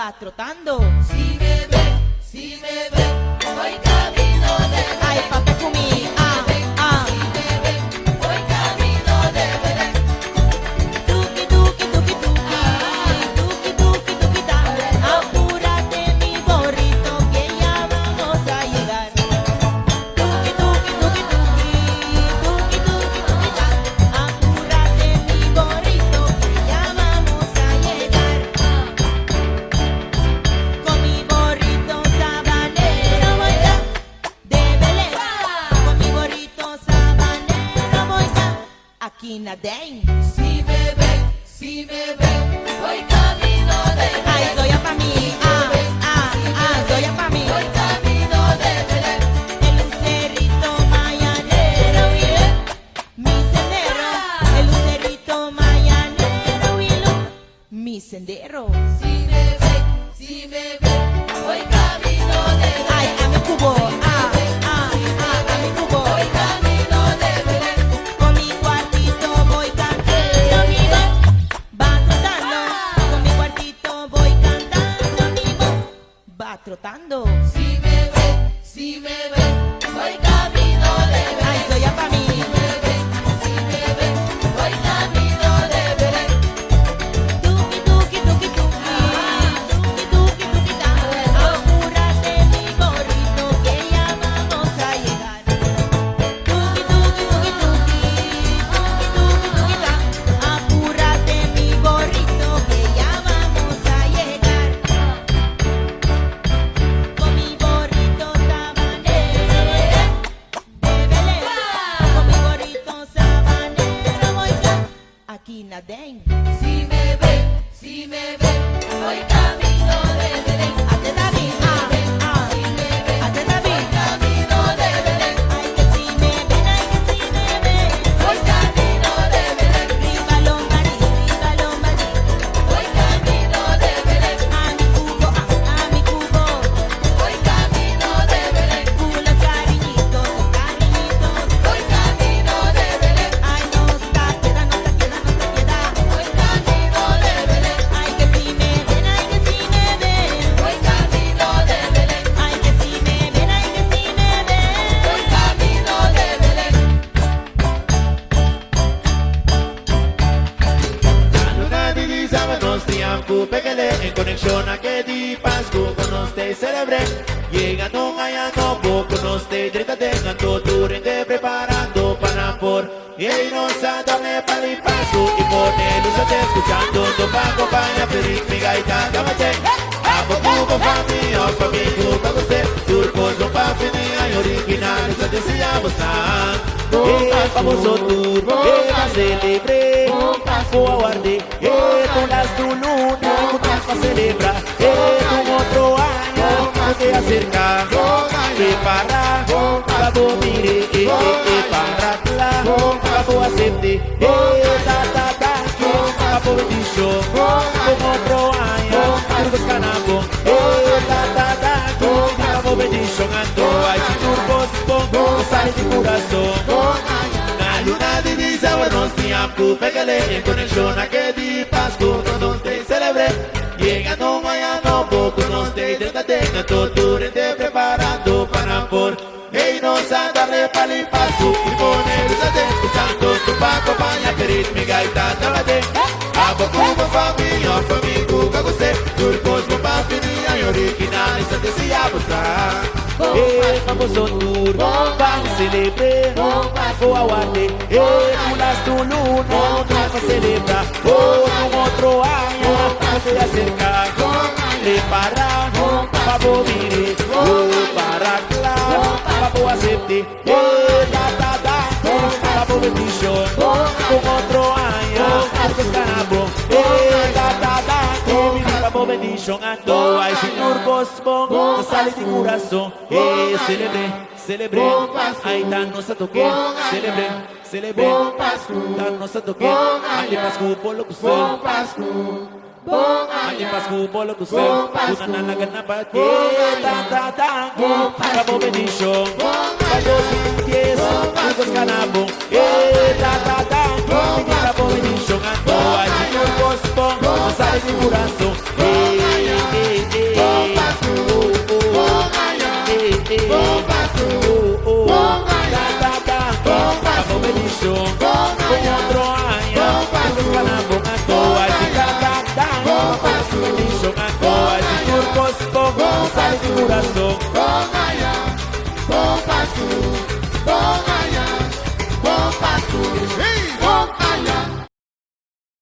va trotando. Si me ve, voy camino de Belén. Ay, papi Kumi, Si me ve, voy camino de Belén. Tuki, tuki, tuki, tuki, tuki, tuki, tuki, ta. Apúrate mi gorrito que ya vamos a llegar. Tuki, tuki, tuki, tuki, tuki, tuki, tuki, ta. Apúrate mi gorrito que ya vamos a llegar. Con mi gorrito sabanero voy ya de Belén. Con mi gorrito sabanero voy ya aquí nadén. Si me ve, voy camino de Belén. Ay, soy pa' mí, soy pa' mí. Voy camino de Belén. El lucerito mañanero, Willy, mi sendero. El lucerito mañanero, Willy, mi sendero. Si me ve, voy camino de Belén. Ay, a mi cubo, a mi cubo. Voy camino de Belén. Con mi cuartito voy cantando, mi voz va trotando. Con mi cuartito voy cantando, mi voz va trotando. Si me ve, voy camino de Belén. Ay, soy pa' mí. Si me ve, voy camino de Belén. Tuki, tuki, tuki, tuki, tuki, tuki, tuki, ta. Apúrate mi gorrito que ya vamos a llegar. Tuki, tuki, tuki, tuki, tuki, tuki, tuki, ta. Apúrate mi gorrito que ya vamos a llegar. Con mi gorrito sabanero de Belén. Con mi gorrito sabanero voy ya aquí nadén. Si me ve, voy camino de Belén. Ate David, ate David. Camino de Belén. Ay, que si me ven, ay, que si me ven. Voy camino de Belén. Riva Lombardí, riva Lombardí. Voy camino de Belén. A mi cubo, a mi cubo. Voy camino de Belén. Los cariñitos, los cariñitos. Voy camino de Belén. Ay, no está queda, no está queda, no está queda. Voy camino de Belén. Ay, que si me ven, ay, que si me ven. Voy camino de Belén. Ay, que si me ven, ay, que si me ven. Voy camino de Belén. Luna divisa nos tiampo pegale en conexión a que di Pascu con usted celebre llegando allá no poco nos te directa tengando tu rente preparando para por y ahí nos a darle pali Pascu y pone luz a te escuchando no pa acompaña pedir mi gaita gamate apo cubo familia cuba usted turcos no pa finir y original esa decíamos famoso tour va celebre o aguarde con las tu luna para celebrar un otro año no se acerca prepara vamos mire para vamos acepte vamos bendición con otro año turcos canabo vamos bendición ando ay si turcos pongo sale de corazón la luna divisa buenos tiempos pégale en conexión a que di Pascu cuando te celebre llegando mañana poco nos te tenga todo tu rente preparando para por y nos a darle pali Pascu y poner escuchando tu pa acompaña pedir mi gaita tabate abo como familia cuca usted turcos no pa finir y original esa decía mostrar famoso tour van celebre o aguante unas tu luna otra para celebrar un otro año no se acerca prepara vamos mire para claro vamos acepte vamos bendición con otro año pues ganamos vamos bendición ando ay señor Bospo sale de corazón celebre ay danos a toque celebre danos a toque ay Pascu por lo que usted ay Pascu por lo que usted una nana gana para ti vamos bendición vamos pies juntos ganamos vamos bendición ando ay señor Bospo sale de corazón